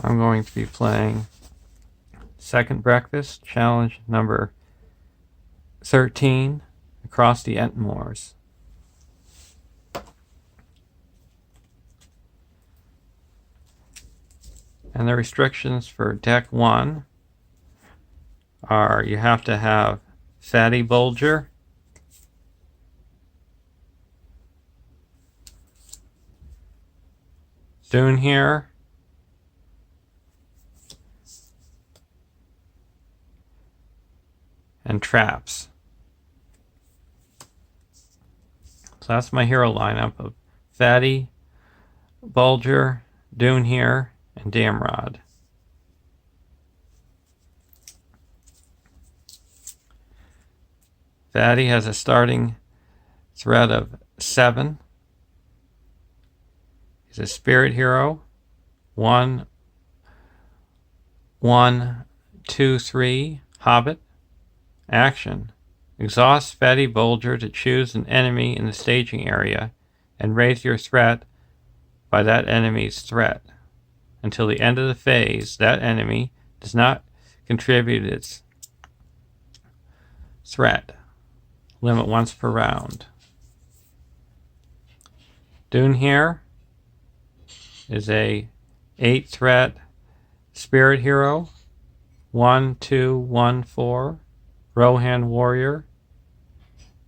I'm going to be playing Second Breakfast, challenge number 13, across the Ettenmoors. And the restrictions for deck 1 are you have to have Fatty Bolger, Dunhere, and traps. So that's my hero lineup of Fatty, Bolger, Dunhere, and Damrod. Fatty has a starting threat of 7. He's a spirit hero. 1, 1, 2, 3, Hobbit. Action. Exhaust Fatty Bolger to choose an enemy in the staging area and raise your threat by that enemy's threat. Until the end of the phase, that enemy does not contribute its threat. Limit once per round. Dunhere is a 8 threat spirit hero. 1, 2, 1, 4. Rohan warrior.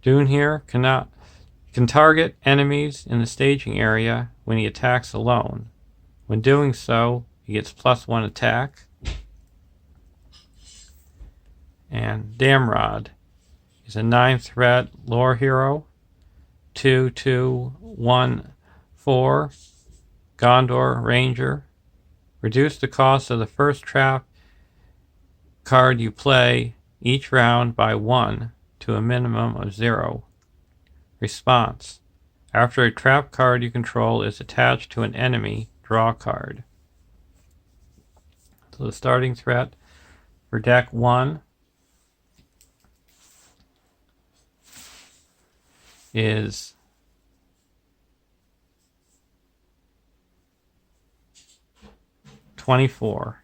Dunhere can target enemies in the staging area when he attacks alone. When doing so, he gets +1 attack. And Damrod is a 9 threat lore hero. 2, 2, 1, 4. Gondor ranger. Reduce the cost of the first trap card you play each round by 1 to a minimum of 0. Response. After a trap card you control is attached to an enemy, draw a card. So the starting threat for deck 1 is $24.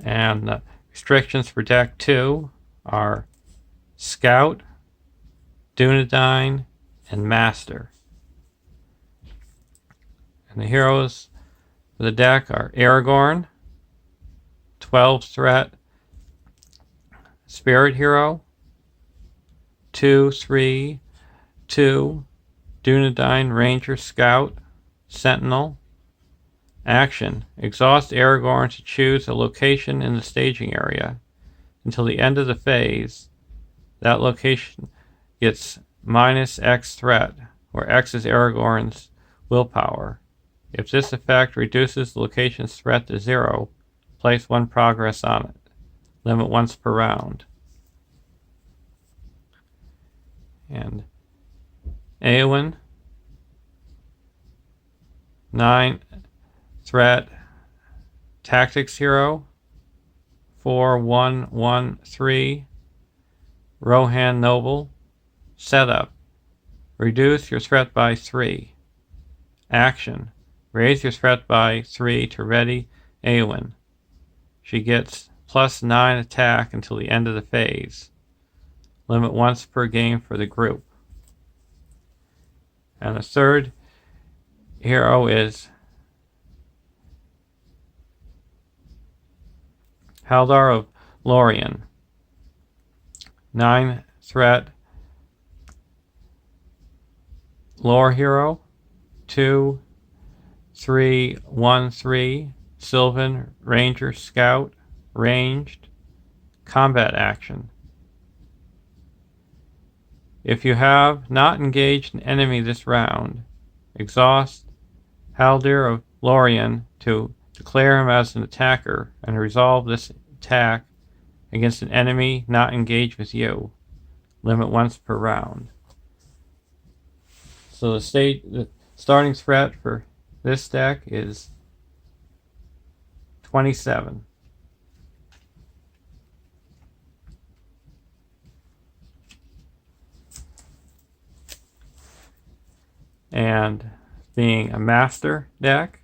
And the restrictions for deck 2 are Scout, Dunedain, and Master. And the heroes for the deck are Aragorn, 12 threat spirit hero. 2, 3, 2, Dunedain ranger scout, sentinel. Action. Exhaust Aragorn to choose a location in the staging area. Until the end of the phase, that location gets -X threat, where X is Aragorn's willpower. If this effect reduces the location's threat to 0, place 1 progress on it. Limit once per round. And Eowyn, 9 threat tactics hero. 4, 1, 1, 3. Rohan noble. Setup. Reduce your threat by 3. Action. Raise your threat by 3 to ready Eowyn. She gets +9 attack until the end of the phase. Limit once per game for the group. And the third hero is Haldir of Lorien. 9 threat lore hero. 2, 3, 1, 3. Sylvan ranger scout. Ranged. Combat action. If you have not engaged an enemy this round, exhaust Haldir of Lorien to declare him as an attacker and resolve this attack against an enemy not engaged with you. Limit once per round. So the starting threat for this deck is 27. and being a master deck.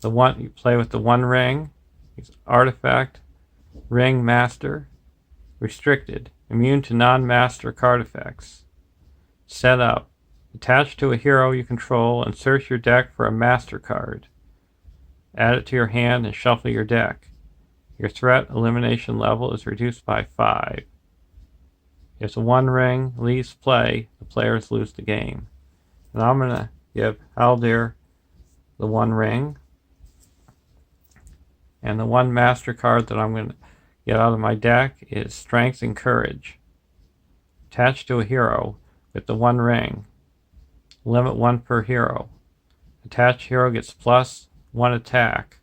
The one you play with the one ring, artifact, ring master, restricted, immune to non-master card effects. Set up. Attach to a hero you control and search your deck for a master card. Add it to your hand and shuffle your deck. Your threat elimination level is reduced by 5. If the one ring leaves play, the players lose the game. And I'm going to give Haldir the one ring. And the one master card that I'm going to get out of my deck is Strength and Courage. Attached to a hero with the one ring. Limit 1 per hero. Attached hero gets +1 attack.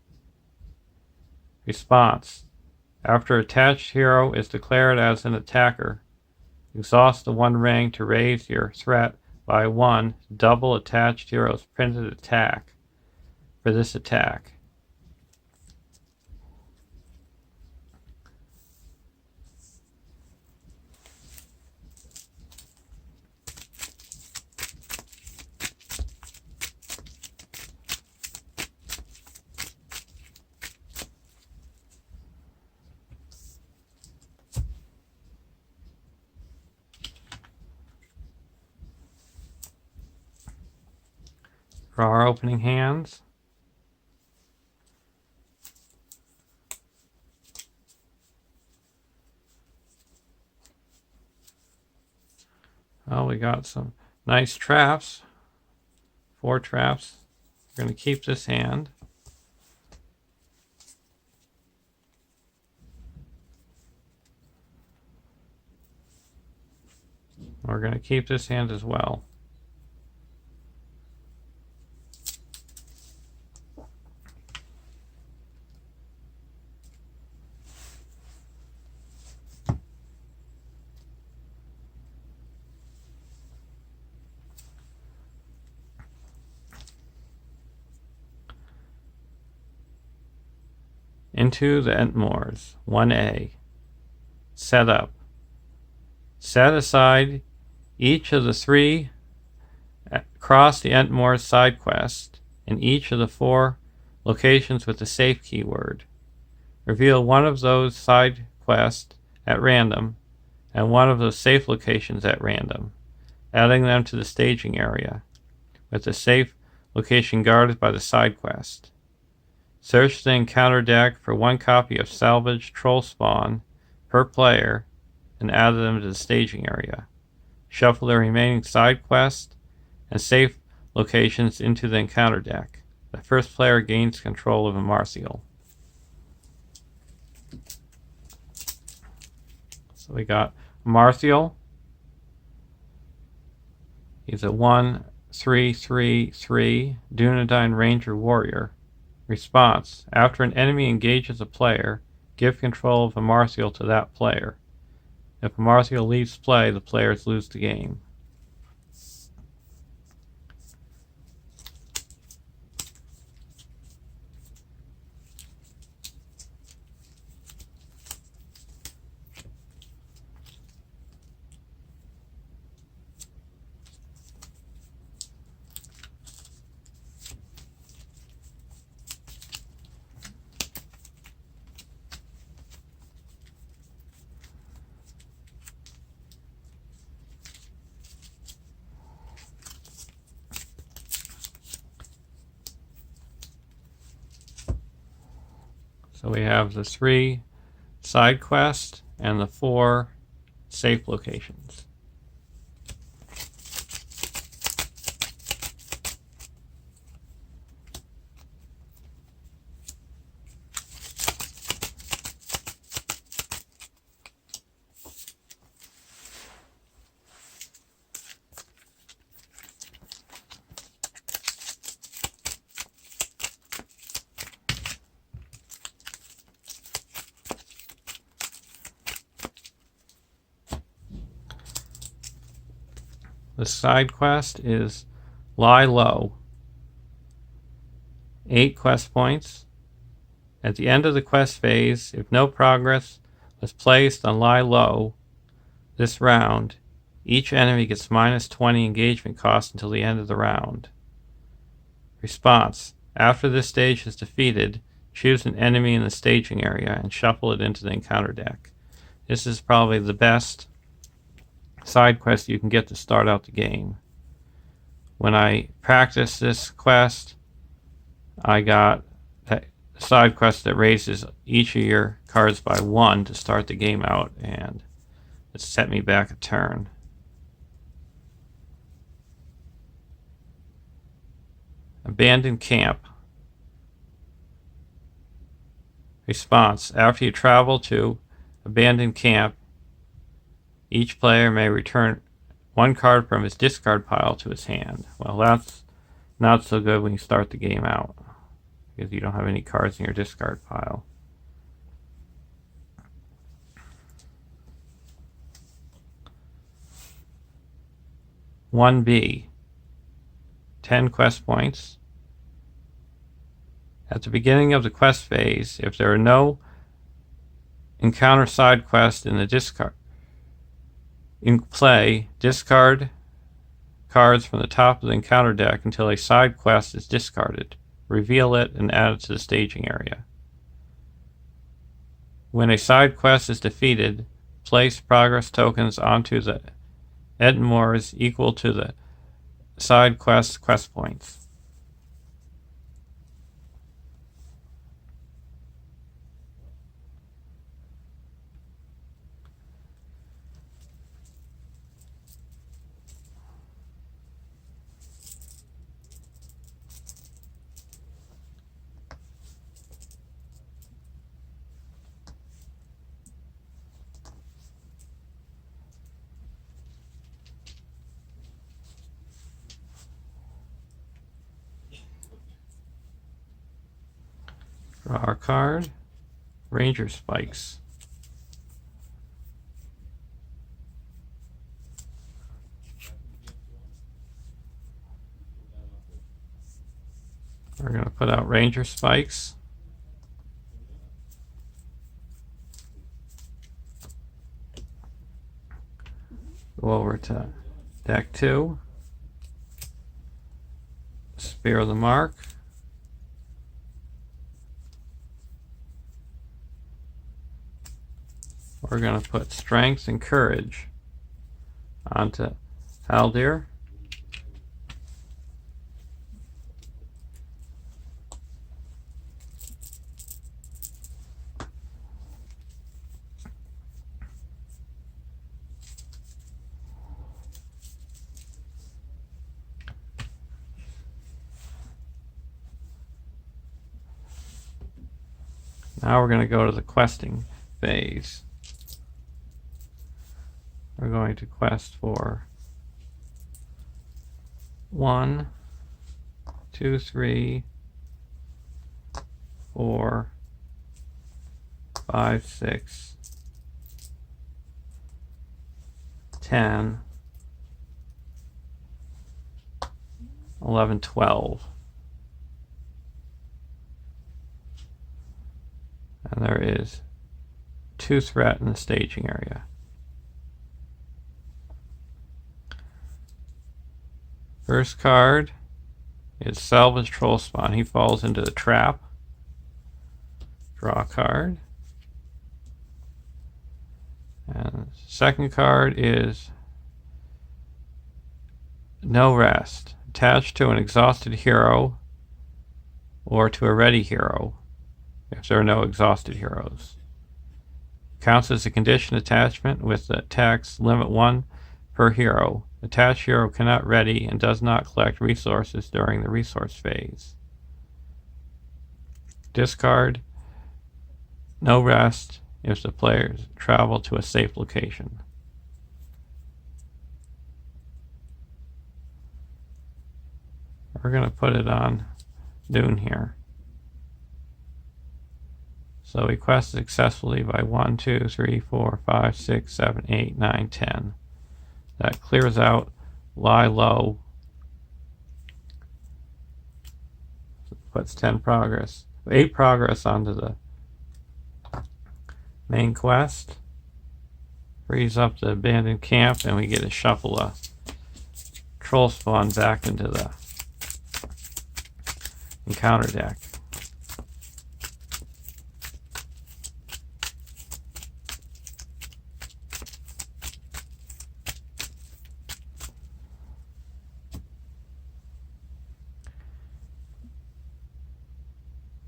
Response. After attached hero is declared as an attacker, exhaust the one ring to raise your threat by 1 to double attached hero's printed attack for this attack. For our opening hands, well, we got some nice traps, 4 traps. We're going to keep this hand. We're going to keep this hand as well. Into the Ettenmoors, 1A. Set up. Set aside each of the 3 across the Ettenmoors side quest in each of the 4 locations with the safe keyword. Reveal one of those side quests at random and one of those safe locations at random, adding them to the staging area, with the safe location guarded by the side quest. Search the encounter deck for 1 copy of Salvage Troll Spawn per player and add them to the staging area. Shuffle the remaining side quest and safe locations into the encounter deck. The first player gains control of a Martial. So we got Martial. He's a 1/3/3/3 Dunedain Ranger Warrior. Response. After an enemy engages a player, give control of a Martial to that player. If a Martial leaves play, the players lose the game. So we have the 3 side quests and the 4 safe locations. The side quest is Lie Low. 8 quest points. At the end of the quest phase, if no progress was placed on Lie Low this round, Each enemy gets minus 20 engagement cost until the end of the round. Response. After this stage is defeated, choose an enemy in the staging area and shuffle it into the encounter deck. This is probably the best side quest you can get to start out the game. When I practiced this quest, I got a side quest that raises each of your cards by 1 to start the game out, and it set me back a turn. Abandoned camp. Response. After you travel to abandoned camp, each player may return 1 card from his discard pile to his hand. Well, that's not so good when you start the game out, because you don't have any cards in your discard pile. (1B) 10 quest points. At the beginning of the quest phase, if there are no encounter side quests in play, discard cards from the top of the encounter deck until a side quest is discarded. Reveal it and add it to the staging area. When a side quest is defeated, place progress tokens onto the Ettenmoors equal to the side quest points. Draw a card. Ranger Spikes. We're going to put out Ranger Spikes. Go over to deck 2. Spear of the Mark. We're going to put Strength and Courage onto Haldir. Now we're going to go to the questing phase. We're going to quest for 1, 2, 3, 4, 5, 6, 10, 11, 12. And there is 2 threat in the staging area. First card is Salvage Troll Spawn. He falls into the trap. Draw a card. And second card is No Rest. Attached to an exhausted hero or to a ready hero if there are no exhausted heroes. Counts as a condition attachment with the tax limit 1 per hero. Attached hero cannot ready and does not collect resources during the resource phase. Discard No Rest if the players travel to a safe location. We're going to put it on Dunhere. So we quest successfully by 1, 2, 3, 4, 5, 6, 7, 8, 9, 10. That clears out Lie Low. Puts 10 progress. 8 progress onto the main quest. Frees up the abandoned camp, and we get to shuffle a troll spawn back into the encounter deck.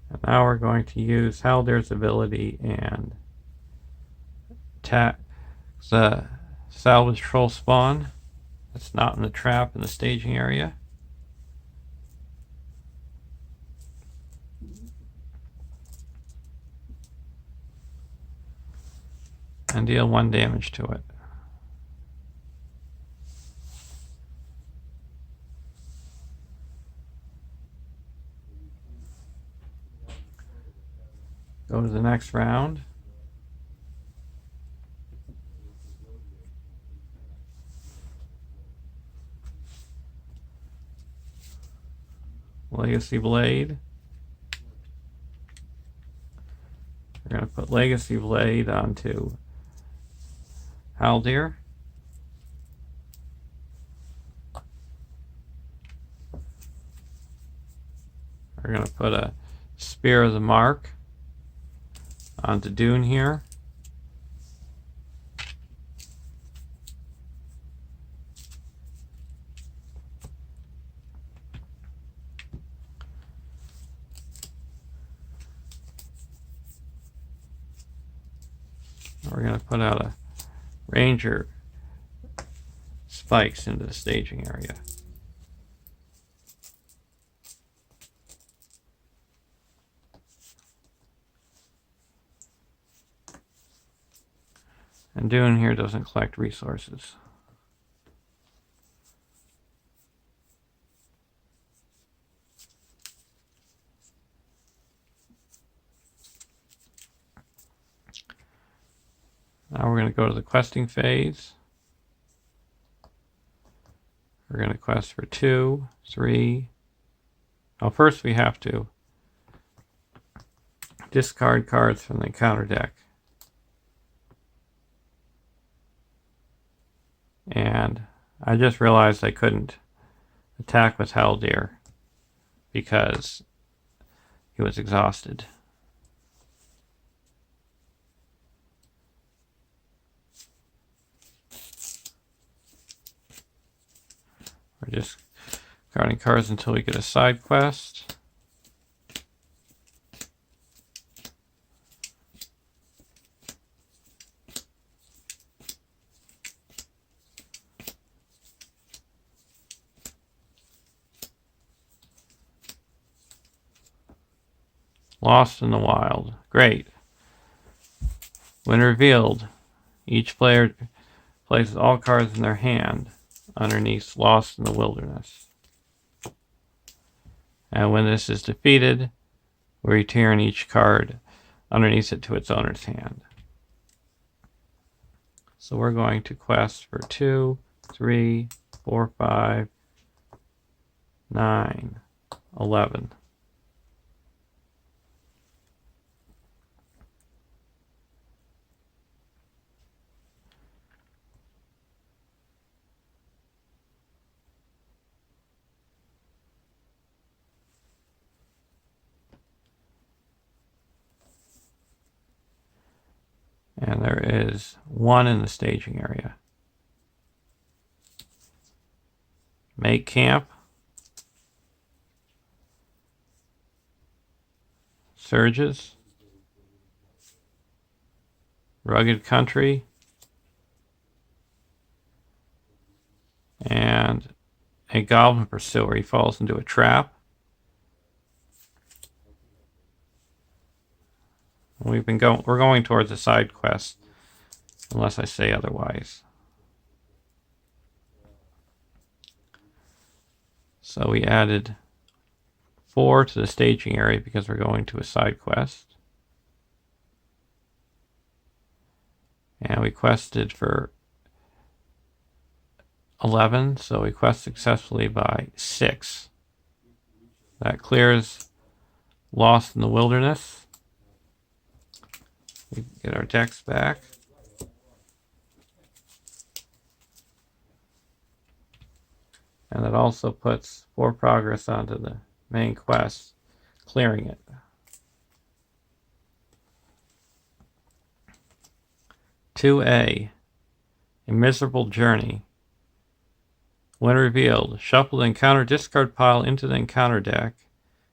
And now we're going to use Haldir's ability and attack the salvage troll spawn that's not in the trap in the staging area. And deal 1 damage to it. Go to the next round. Legacy Blade. We're going to put Legacy Blade onto Haldir. We're going to put a Spear of the Mark onto Dunhere. We're going to put out a Ranger Spikes into the staging area. And Dunhere doesn't collect resources. Now we're going to go to the questing phase. We're going to quest for 2, 3. Oh, first we have to discard cards from the encounter deck. And I just realized I couldn't attack with Haldir because he was exhausted. We're just guarding cards until we get a side quest. Lost in the Wild. Great. When revealed, each player places all cards in their hand underneath Lost in the Wilderness. And when this is defeated, we return each card underneath it to its owner's hand. So we're going to quest for 2, 3, 4, 5, 9, 11. And there is 1 in the staging area. Make camp. Surges. Rugged country. And a goblin pursuer. He falls into a trap. We're going towards a side quest, unless I say otherwise. So we added 4 to the staging area because we're going to a side quest. And we quested for 11, so we quest successfully by 6. That clears Lost in the Wilderness. We get our decks back. And that also puts 4 progress onto the main quest, clearing it. "2A. A Miserable Journey. When revealed, shuffle the encounter discard pile into the encounter deck.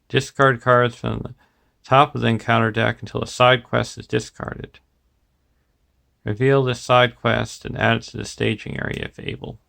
Discard cards from the top of the encounter deck until a side quest is discarded. Reveal this side quest and add it to the staging area if able."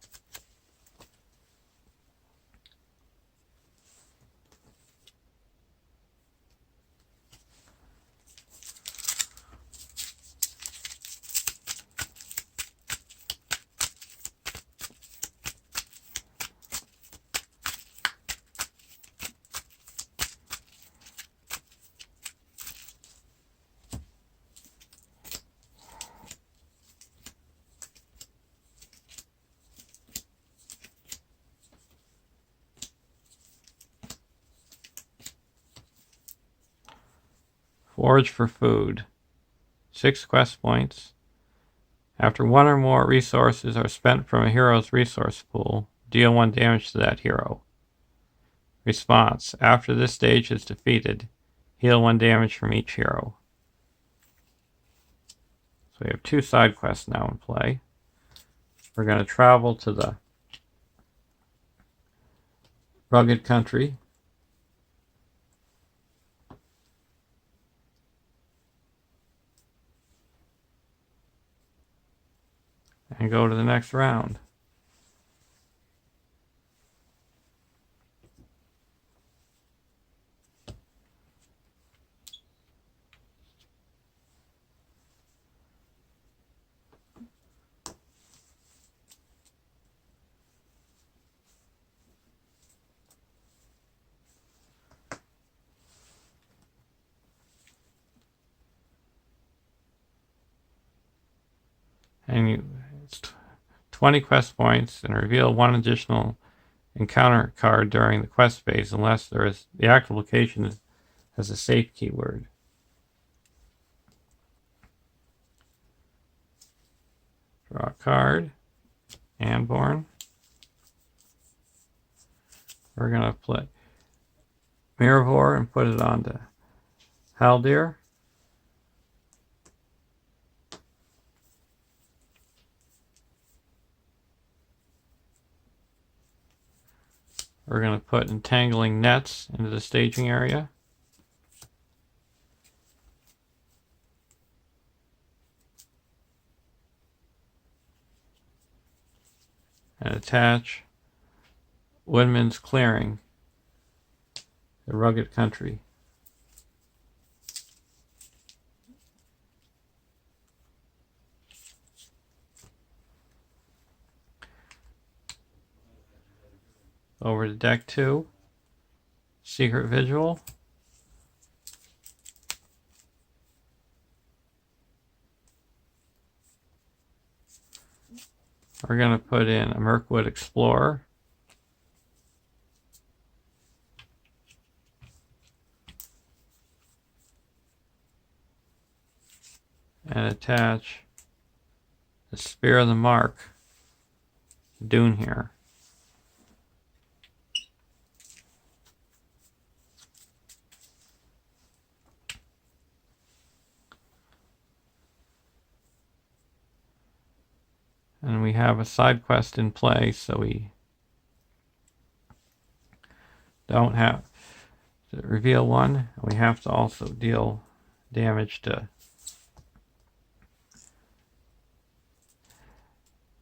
Forage for food. 6 quest points. After 1 or more resources are spent from a hero's resource pool, deal 1 damage to that hero. Response: after this stage is defeated, heal 1 damage from each hero. So we have 2 side quests now in play. We're going to travel to the rugged country. And go to the next round. And it's 20 quest points, and reveal 1 additional encounter card during the quest phase unless there is the active location has a safe keyword. Draw a card. Anborn. We're going to play Mirror and put it onto Haldir. We're going to put Entangling Nets into the staging area. And attach Woodman's Clearing, the rugged country. Over to deck 2, Secret Vigil. We're going to put in a Mirkwood Explorer. And attach the Spear of the Mark, Dunhere. And we have a side quest in play, so we don't have to reveal 1. We have to also deal damage to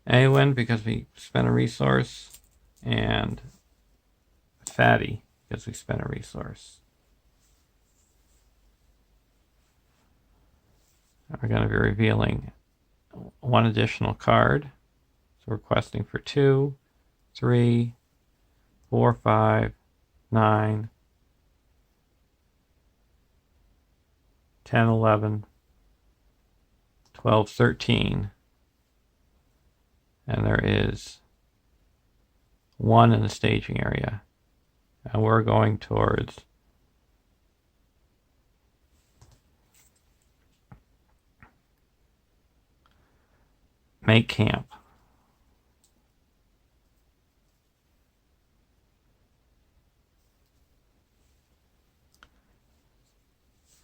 Awen because we spent a resource, and Fatty because we spent a resource. We're going to be revealing 1 additional card. So we're questing for 2, 3, 4, 5, 9, 10, 11, 12, 13. And there is 1 in the staging area. And we're going towards Make Camp.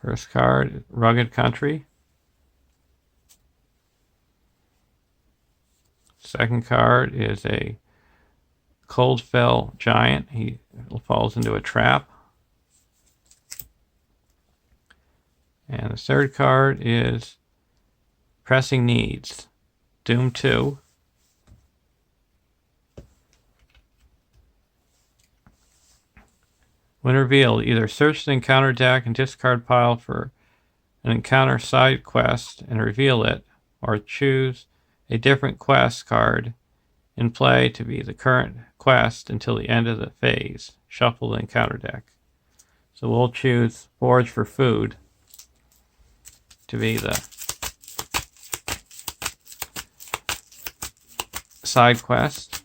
First card, Rugged Country. Second card is a Cold Fell Giant. He falls into a trap. And the third card is Pressing Needs. Doom 2. When revealed, either search the encounter deck and discard pile for an encounter side quest and reveal it, or choose a different quest card in play to be the current quest until the end of the phase. Shuffle the encounter deck. So we'll choose Forage for Food to be the side quest.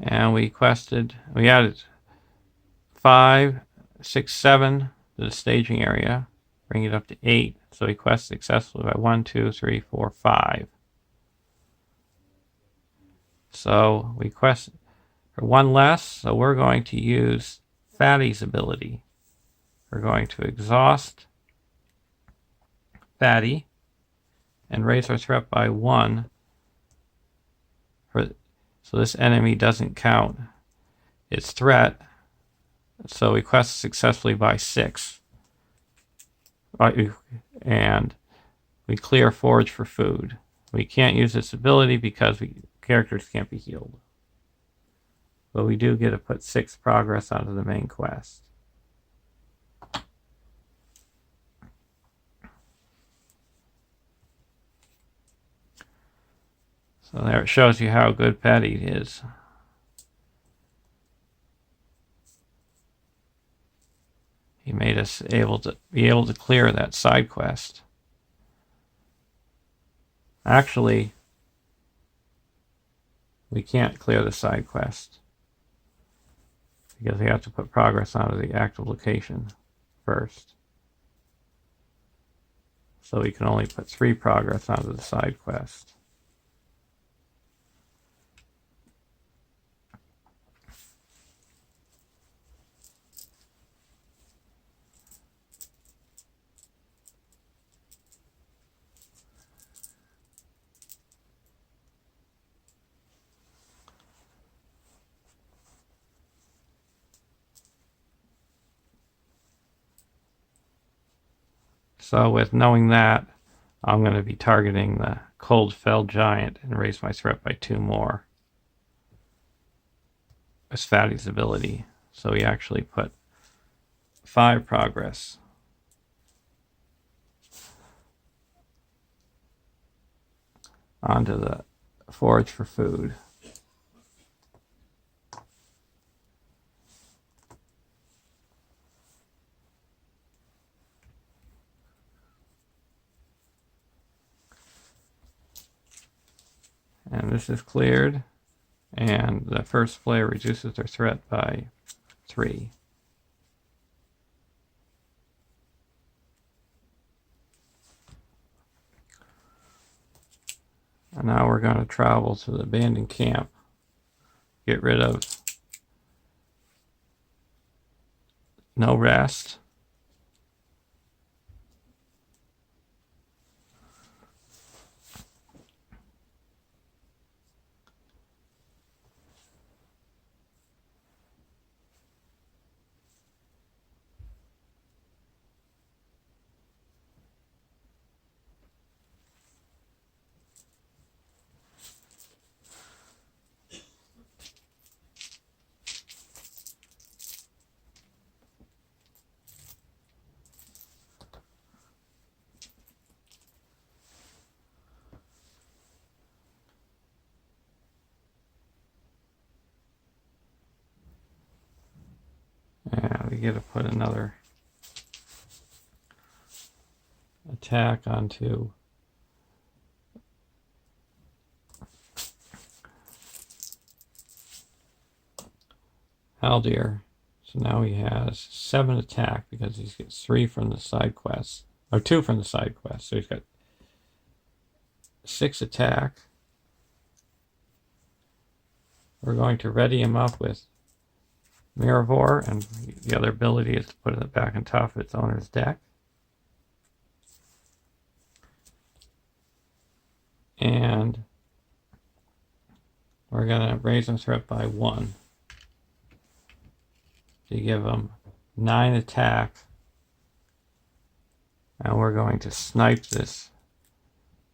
And we added 5, 6, 7 to the staging area, bring it up to 8. So we quest successfully by 1, 2, 3, 4, 5. So we quest for 1 less, so we're going to use Fatty's ability. We're going to exhaust Fatty and raise our threat by 1. So this enemy doesn't count its threat. So we quest successfully by 6. And we clear Forage for Food. We can't use this ability because characters can't be healed. But we do get to put 6 progress onto the main quest. So there it shows you how good Patty is. He made us be able to clear that side quest. Actually, we can't clear the side quest because we have to put progress onto the active location first. So we can only put 3 progress onto the side quest. So with knowing that, I'm going to be targeting the Cold Fell Giant and raise my threat by 2 more. As Fatty's ability. So we actually put 5 progress onto the Forage for Food. And this is cleared, and the first player reduces their threat by 3. And now we're going to travel to the abandoned camp, get rid of No Rest. And we get to put another attack onto Haldir. So now he has 7 attack because he gets 3 from the side quest, or 2 from the side quest. So he's got 6 attack. We're going to ready him up with Mirror, and the other ability is to put it back on top of its owner's deck. And we're going to raise him threat by 1 to give him 9 attack. And we're going to snipe this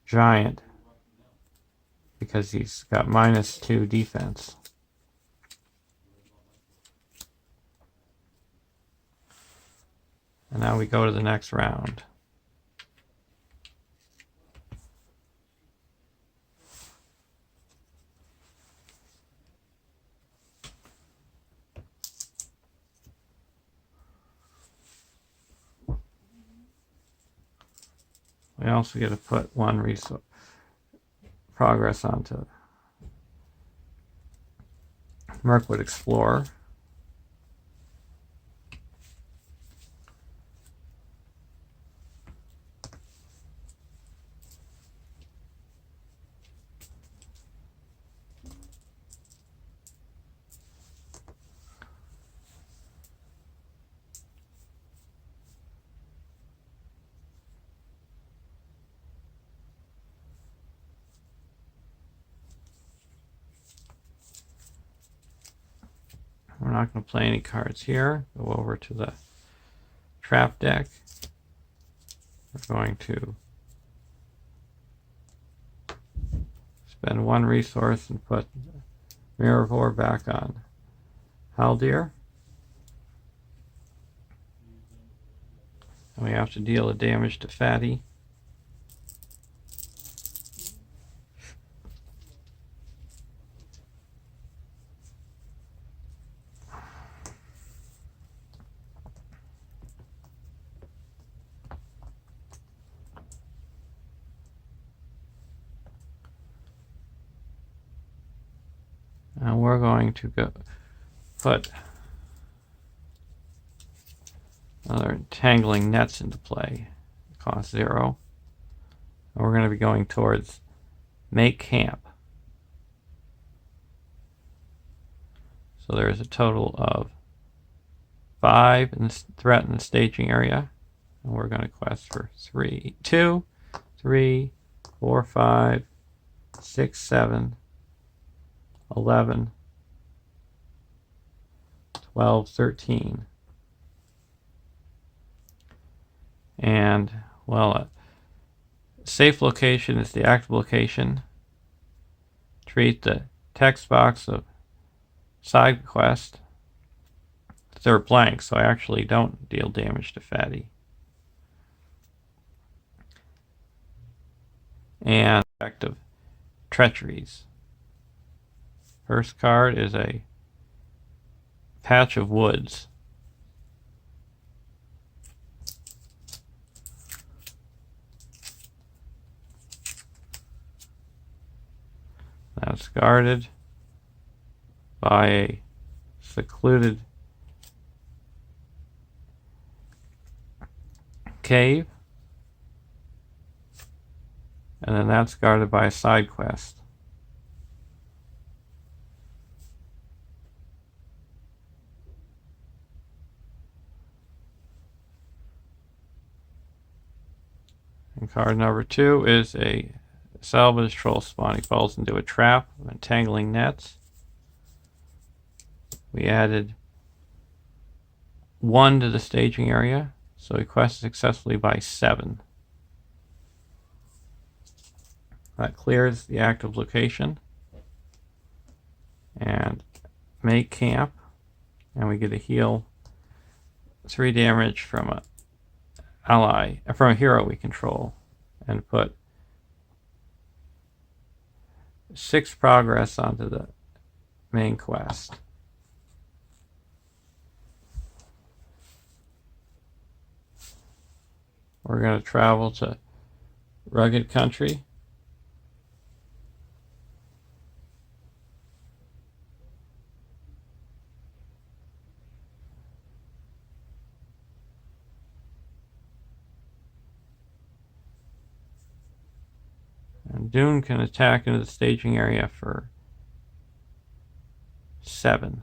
giant because he's got -2 defense. And now we go to the next round. We also get to put 1 resource progress onto Mirkwood Explorer. We're not going to play any cards here. Go over to the trap deck. We're going to spend 1 resource and put Mirror back on Haldir. And we have to deal the damage to Fatty. And we're going to go put another entangling nets into play. Cost 0. And we're going to be going towards make camp. So there's a total of 5 in the threat in the staging area. And we're going to quest for 2, 3, 4, 5, 6, 7, 11, 12, 13. And, well, a safe location is the active location. Treat the text box of side quest. They're blank, so I actually don't deal damage to Fatty. And effective treacheries. First card is a patch of woods. That's guarded by a secluded cave. And then that's guarded by a side quest. And card number 2 is a salvage troll spawn. He falls into a trap of entangling nets. We added 1 to the staging area, so he quested successfully by 7. That clears the active location. And make camp. And we get to heal 3 damage from a ally, from a hero we control, and put 6 progress onto the main quest. We're going to travel to Rugged Country. And Dune can attack into the staging area for 7.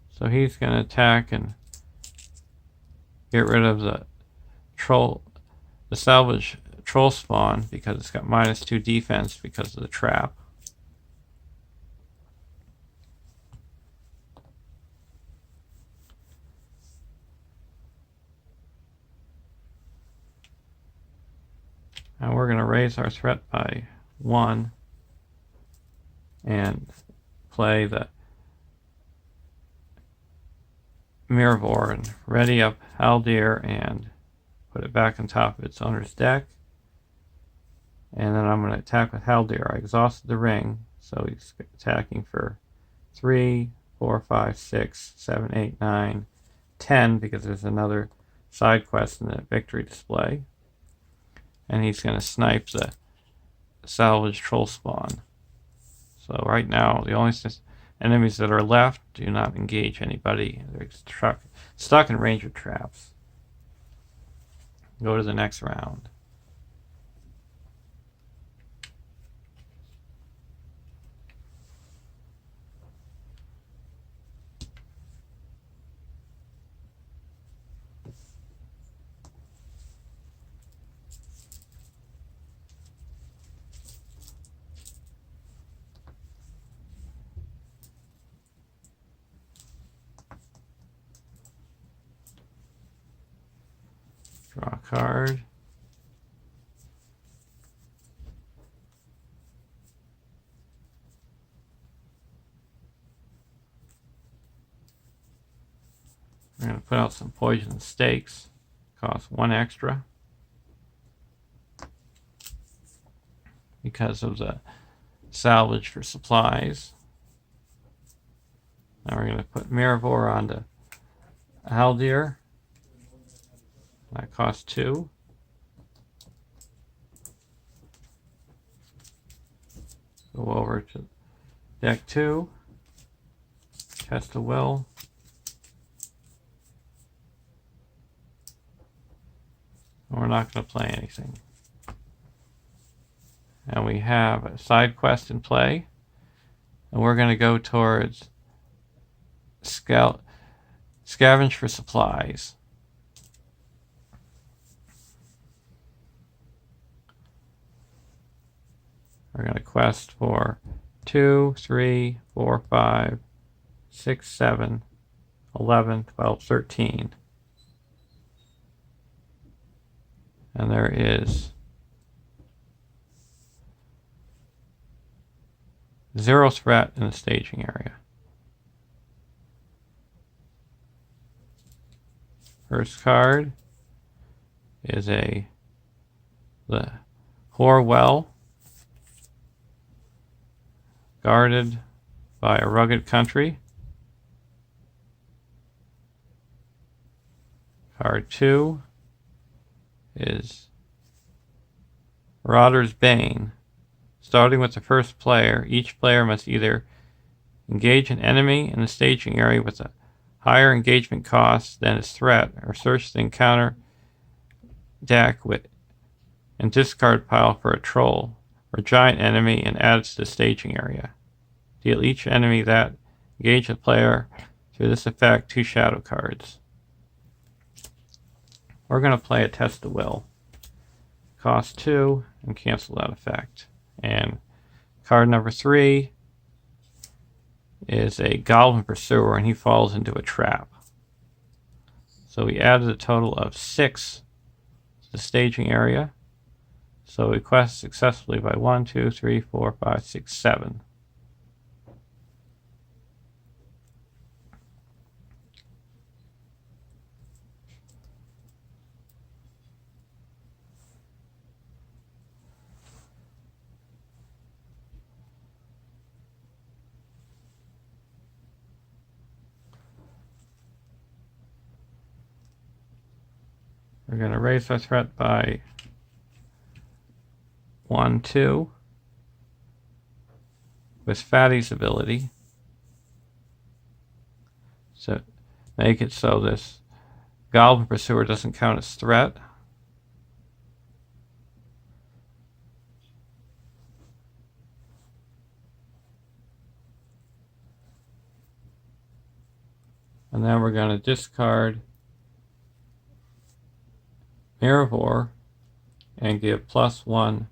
So he's going to attack and get rid of the salvage troll spawn because it's got -2 defense because of the trap. And we're going to raise our threat by 1 and play the Mirror and ready up Haldir and put it back on top of its owner's deck. And then I'm going to attack with Haldir. I exhausted the ring, so he's attacking for 3, 4, 5, 6, 7, 8, 9, 10 because there's another side quest in the victory display. And he's going to snipe the salvage troll spawn. So right now, the only enemies that are left do not engage anybody. They're stuck in ranger traps. Go to the next round. Draw a card. We're going to put out some poison stakes. Cost 1 extra. Because of the salvage for supplies. Now we're going to put Mirror onto Haldir. That costs 2. Go over to deck 2. Test the will. And we're not going to play anything. And we have a side quest in play. And we're going to go towards scavenge for supplies. We're going to quest for 2, 3, 4, 5, 6, 7, 11, 12, 13. And there is 0 threat in the staging area. First card is the Well, guarded by a rugged country. Card 2 is Marauder's Bane. Starting with the first player, each player must either engage an enemy in the staging area with a higher engagement cost than its threat, or search the encounter deck and discard pile for a troll or giant enemy and add it to the staging area. Deal each enemy that engage the player through this effect 2 shadow cards. We're going to play a Test the Will. Cost 2 and cancel that effect. And card number 3 is a Goblin Pursuer, and he falls into a trap. So we added a total of 6 to the staging area. So we quest successfully by 1, 2, 3, 4, 5, 6, 7. We're going to raise our threat by 1, 2 with Fatty's ability. So make it so this Goblin Pursuer doesn't count as threat. And then we're going to discard Mirror and give +1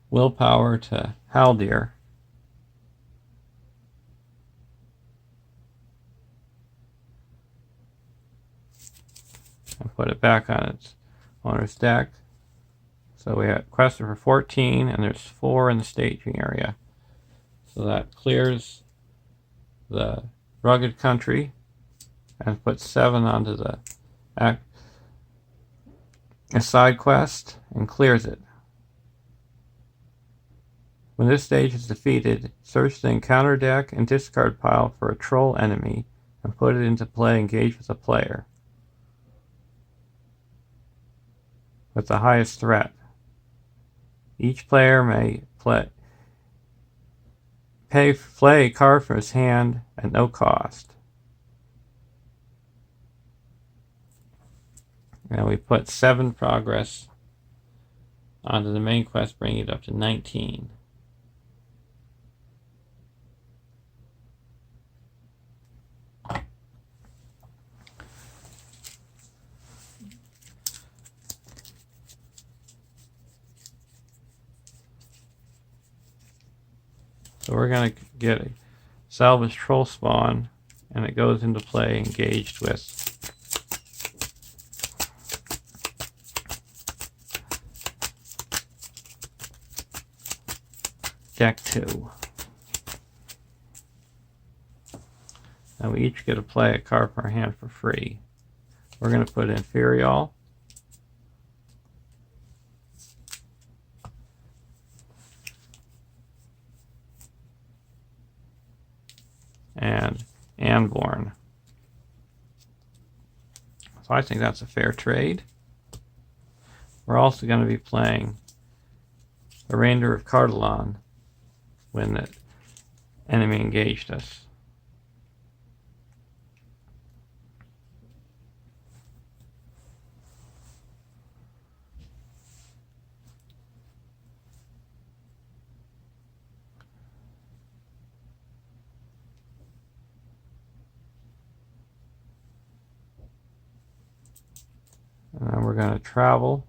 willpower to Haldir. And put it back on its owner's deck. So we have quested for 14, and there's 4 in the staging area. So that clears the rugged country and puts 7 onto the a side quest and clears it. When this stage is defeated, search the encounter deck and discard pile for a troll enemy and put it into play. Engage with a player with the highest threat. Each player may play a card from his hand at no cost. And we put 7 progress onto the main quest, bringing it up to 19. So we're going to get a salvage troll spawn, and it goes into play engaged with deck 2. And we each get to play a card from our hand for free. We're going to put in Ferial. And Anborn. So I think that's a fair trade. We're also going to be playing the Reindeer of Cardolan when the enemy engaged us. And then we're going to travel.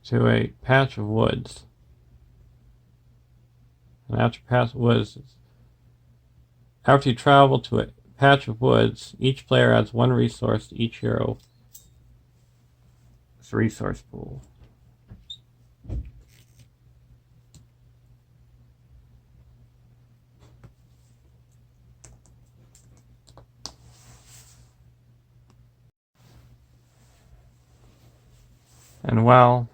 To a patch of woods. And after you travel to a patch of woods, each player adds 1 resource to each hero's resource pool. And while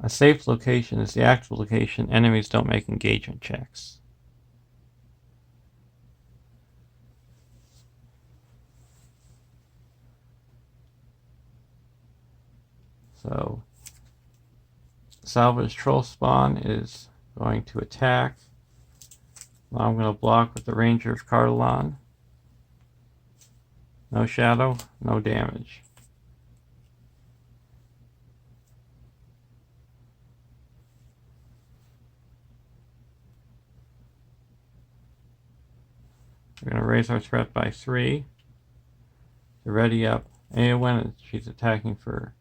a safe location is the actual location, enemies don't make engagement checks. So, Salvage Troll Spawn is going to attack. Now I'm going to block with the Ranger of Cardolan. No shadow, no damage. We're going to raise our threat by 3 to ready up Eowyn. She's attacking for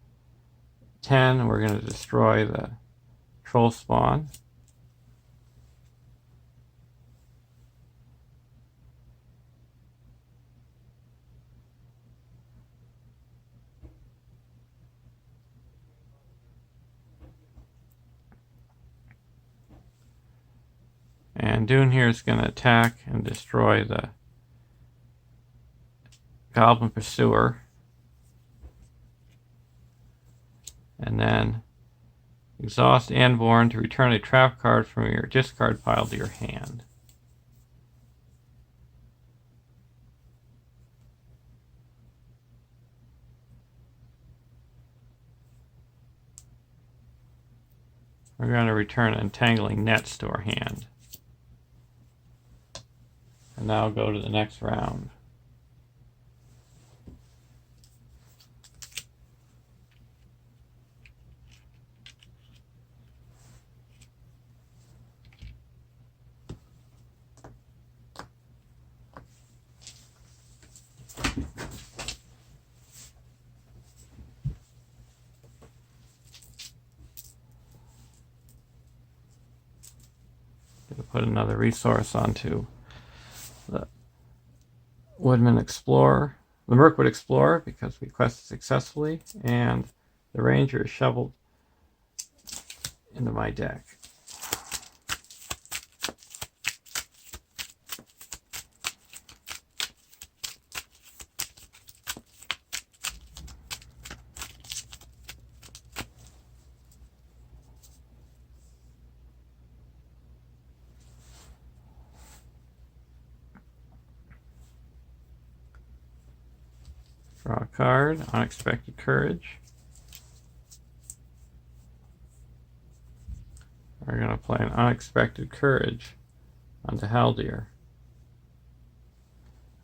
10. We're going to destroy the troll spawn. And Dunhere is going to attack and destroy the Goblin Pursuer. And then exhaust Anborn to return a trap card from your discard pile to your hand. We're going to return Entangling Nets to our hand. And now go to the next round. Put another resource onto the Woodman Explorer, the Mirkwood Explorer, because we quested successfully, and the Ranger is shoveled into my deck. Draw a card, Unexpected Courage. We're going to play an Unexpected Courage onto Haldir.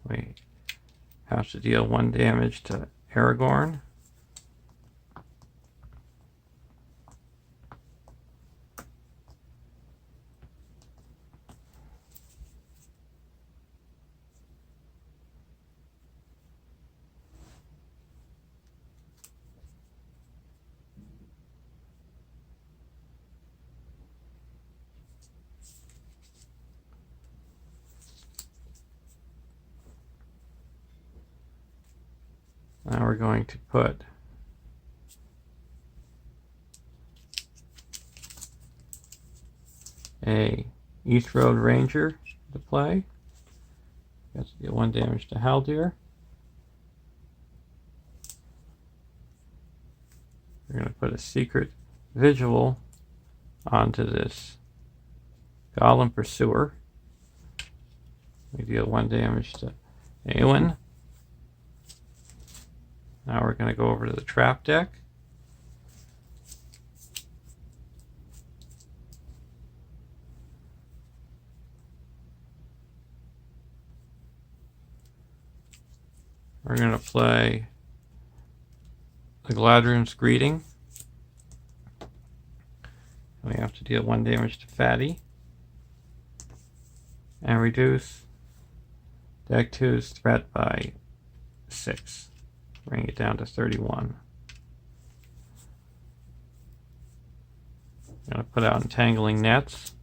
We have to deal 1 damage to Aragorn. Now we're going to put a East Road Ranger to play. Gets to deal 1 damage to Haldir. We're going to put a Secret Vigil onto this Goblin Pursuer. We deal 1 damage to Eowyn. Now we're going to go over to the trap deck. We're going to play the Gladrun's Greeting. We have to deal 1 damage to Fatty. And reduce deck 2's threat by 6. Bring it down to 31. I'm going to put out Entangling Nets.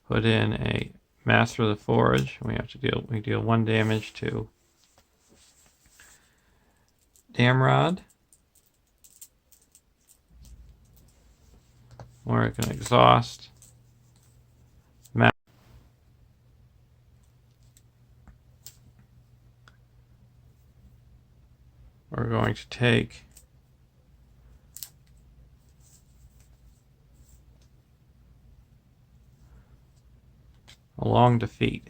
Put in a Master of the Forge. We deal 1 damage to Damrod. We're going to exhaust. We're going to take a Long Defeat.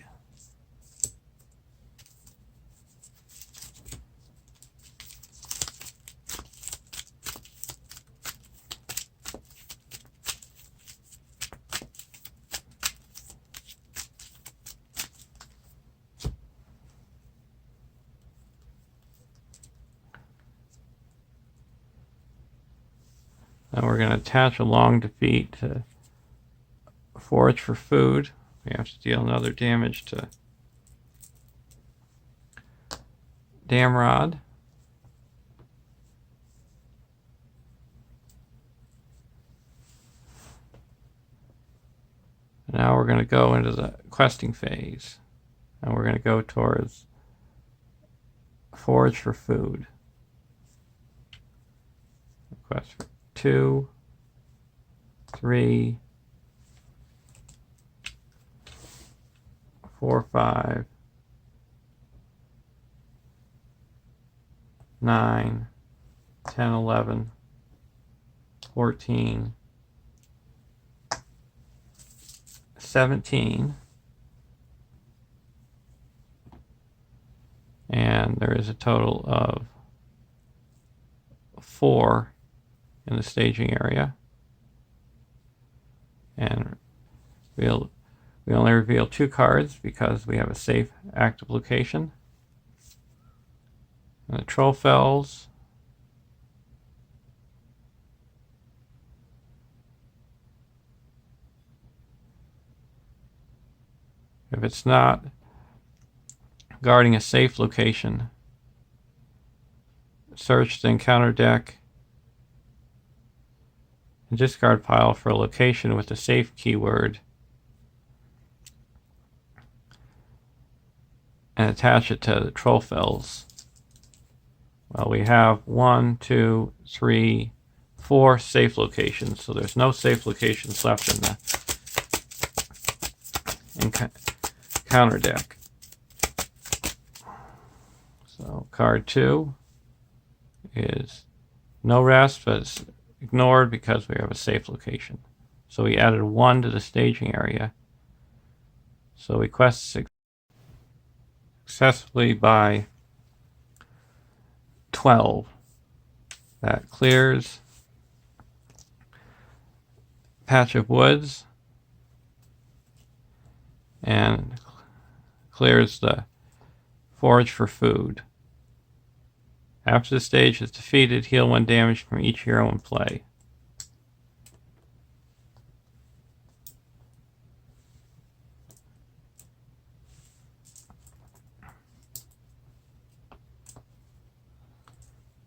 Now we're going to attach a Long Defeat to Forage for Food. We have to deal another damage to Damrod. And now we're going to go into the questing phase. And we're going to go towards Forage for food. Request for 2, 3, 4, 5, 9, 10, 11, 14, 17, and there is a total of 4 in the staging area, and we only reveal 2 cards because we have a safe active location. And the Trollfells, if it's not guarding a safe location, search the encounter deck and discard pile for a location with the safe keyword and attach it to the Trollfells. Well, we have 1, 2, 3, 4 safe locations, so there's no safe locations left in the encounter deck. So card 2 is no rest, but it's ignored because we have a safe location. So we added 1 to the staging area. So we quest successfully by 12. That clears patch of woods and clears the forage for food. After the stage is defeated, heal 1 damage from each hero in play.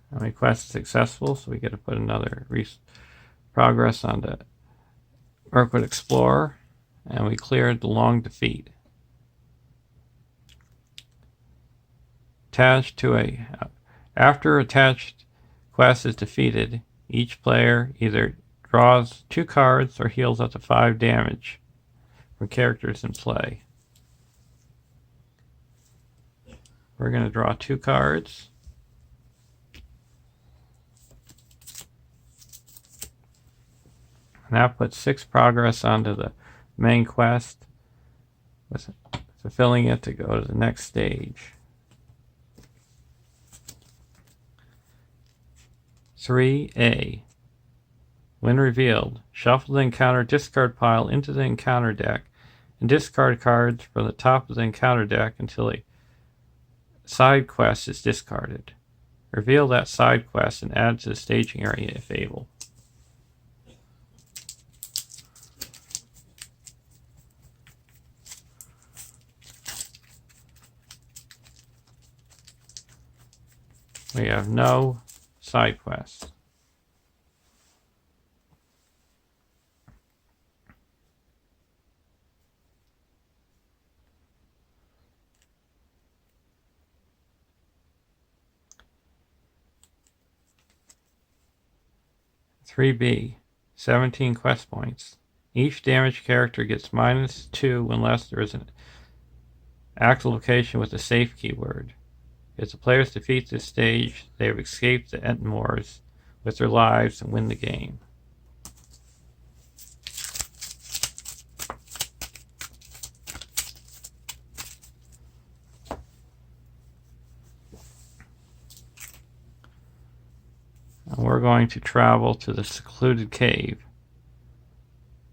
And my quest is successful, so we get to put another progress on the Mirkwood Explorer, and we cleared the long defeat. Attached to after attached quest is defeated, each player either draws 2 cards or heals up to 5 damage from characters in play. We're going to draw 2 cards. And that puts 6 progress onto the main quest, with fulfilling it to go to the next stage. 3A. When revealed, shuffle the encounter discard pile into the encounter deck and discard cards from the top of the encounter deck until a side quest is discarded. Reveal that side quest and add to the staging area if able. We have no side quests. (3B) 17 quest points. Each damaged character gets -2 unless there is an active location with a safe keyword. If the players defeat this stage, they have escaped the Ettenmoors with their lives and win the game. And we're going to travel to the secluded cave.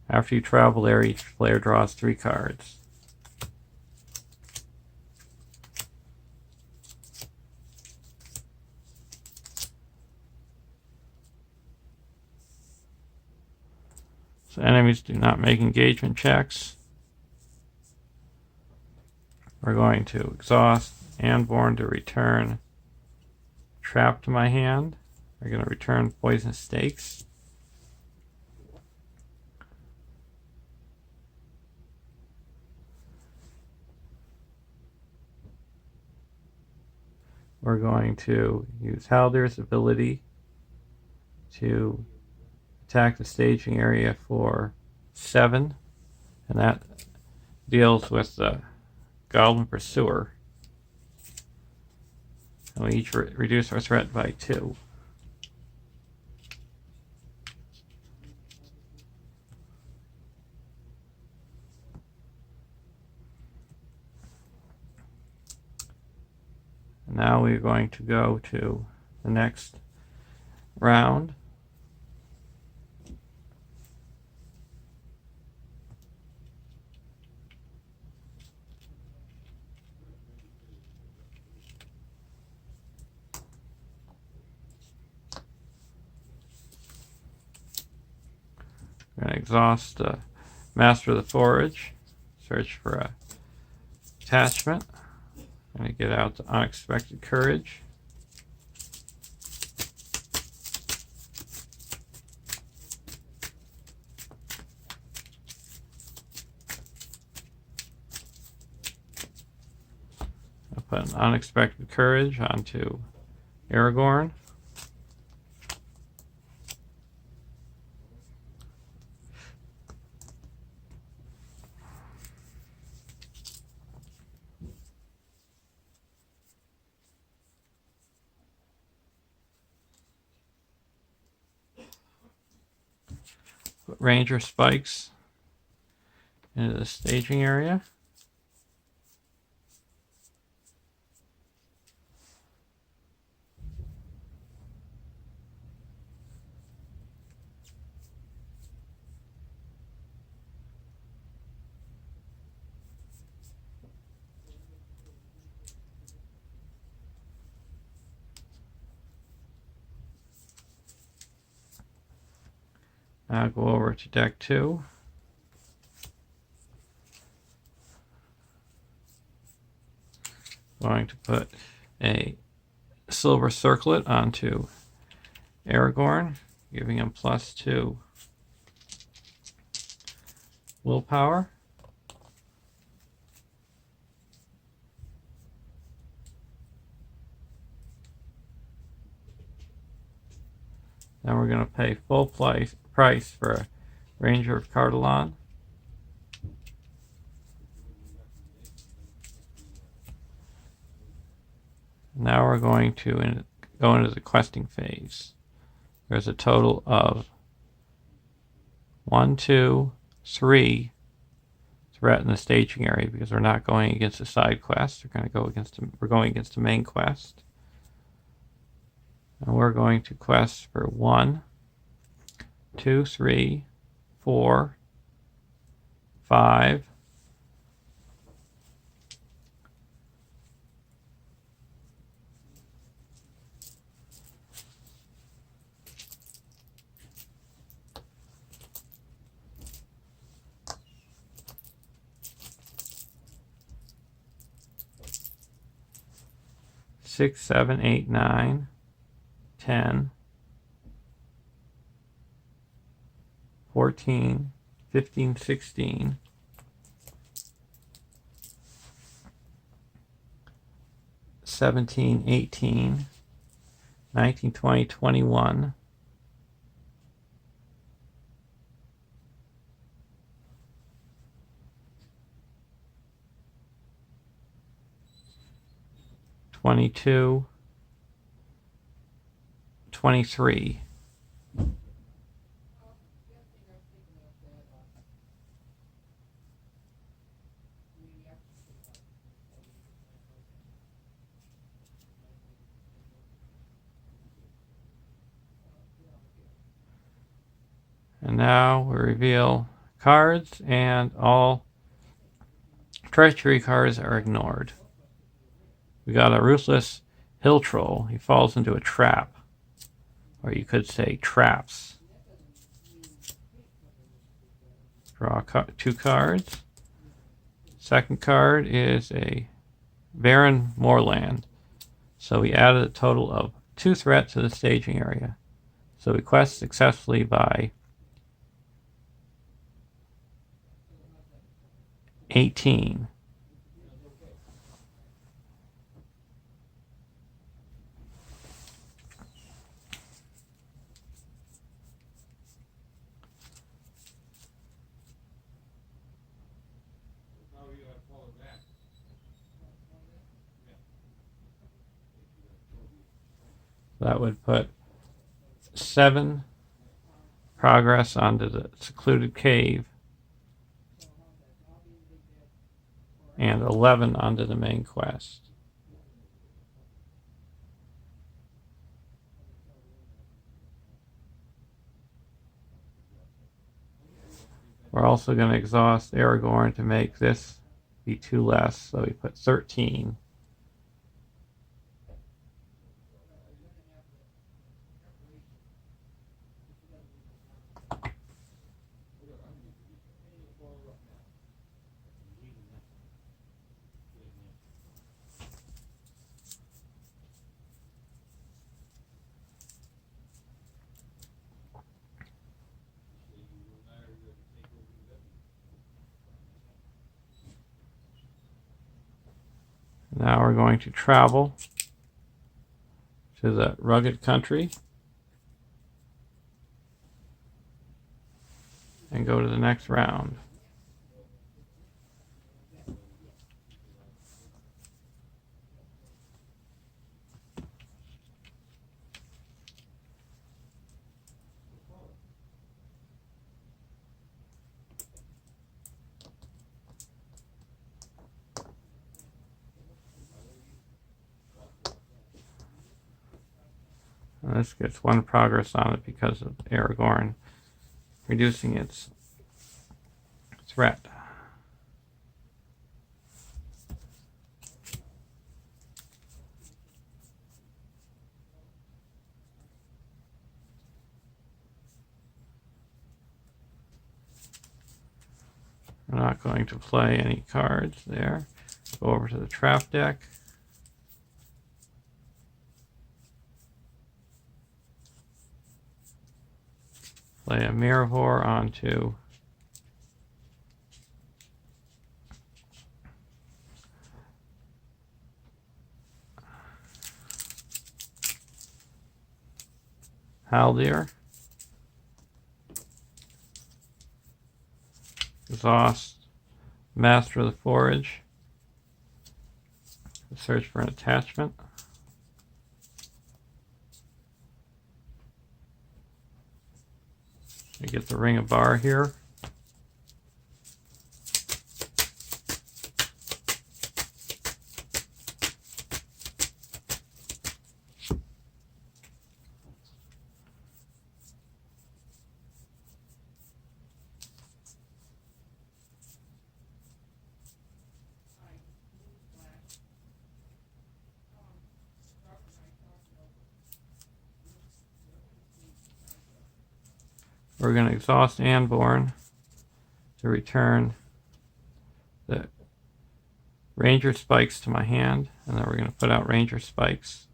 After you travel there, each player draws 3 cards. So enemies do not make engagement checks. We're going to exhaust Anborn to return trap to my hand. We're going to return poison stakes. we're going to use Haldir's ability to attack the staging area for 7, and that deals with the Goblin Pursuer. And we each reduce our threat by 2. And now we're going to go to the next round. We're going to exhaust Master of the Forage, search for a attachment. I'm going to get out the Unexpected Courage. I'll put an Unexpected Courage onto Aragorn. Put Ranger Spikes into the staging area. Now go over to deck 2. Going to put a Silver Circlet onto Aragorn, giving him +2 willpower. Then we're going to pay full price for a Ranger of Cardolan. Now we're going to go into the questing phase. There's a total of 1, 2, 3 threat in the staging area because we're not going against a side quest. We're going against the main quest. And we're going to quest for 1, 2, 3, 4, 5, 6, 7, 8, 9, 10, 14, 15, 16, 17, 18, 19, 20, 21, 22, 23. And now we reveal cards, and all treachery cards are ignored. We got a Ruthless Hill Troll. He falls into a trap, or you could say traps. Draw 2 cards. Second card is a Barren Moorland. So we added a total of 2 threats to the staging area. So we quest successfully by 18. That would put 7 progress onto the secluded cave and 11 onto the main quest. We're also going to exhaust Aragorn to make this be 2 less, so we put 13. Now we're going to travel to the rugged country and go to the next round. And this gets 1 progress on it because of Aragorn reducing its threat. We're not going to play any cards there. Go over to the trap deck. Play a Mirror onto Haldir. Exhaust Master of the Forge. Search for an attachment. We get the Ring of Bar here. We're going to exhaust Anborn to return the Ranger Spikes to my hand, and then we're going to put out Ranger Spikes.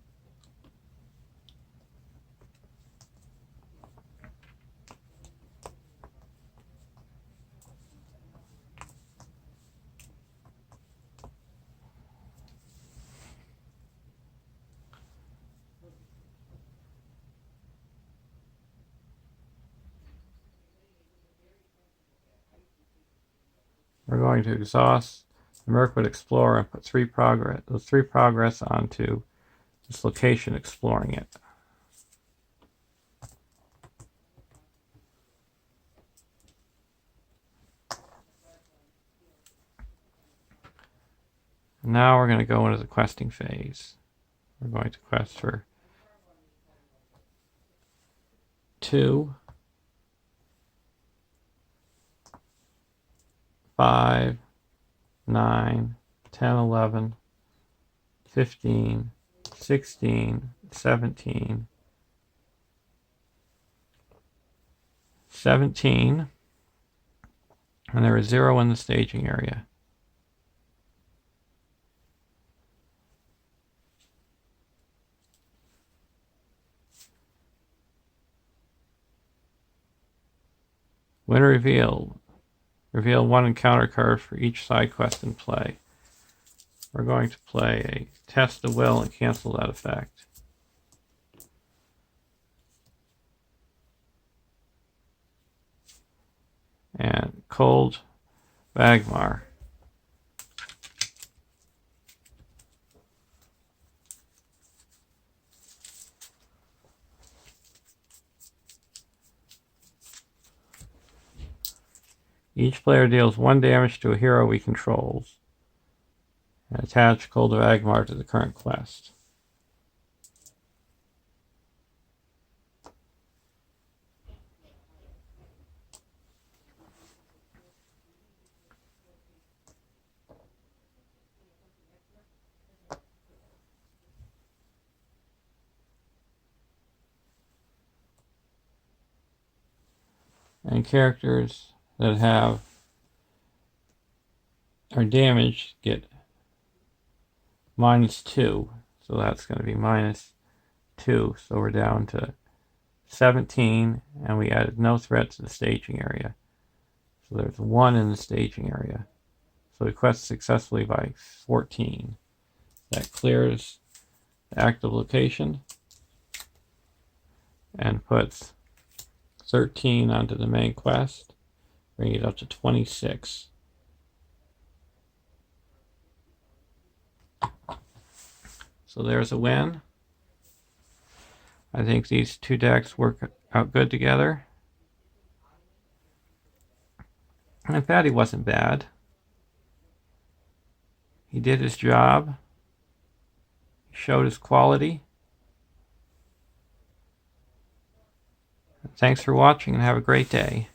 We're going to exhaust the Mirkwood Explorer and put 3 progress onto this location, exploring it. Now we're going to go into the questing phase. We're going to quest for 2, 5, 9, 10, 11, 15, 16, 17, 17, and there is 0 in the staging area. When revealed, reveal 1 encounter card for each side quest in play. We're going to play a Test of Will and cancel that effect. And Cold Bagmar. Each player deals 1 damage to a hero he controls. And attach Cold of Agmar to the current quest. And characters that are damaged get -2. So that's going to be -2. So we're down to 17, and we added no threat to the staging area. So there's 1 in the staging area. So we quest successfully by 14. That clears the active location and puts 13 onto the main quest, bringing it up to 26. So there's a win. I think these two decks work out good together. And Fatty wasn't bad. He did his job. He showed his quality. Thanks for watching and have a great day.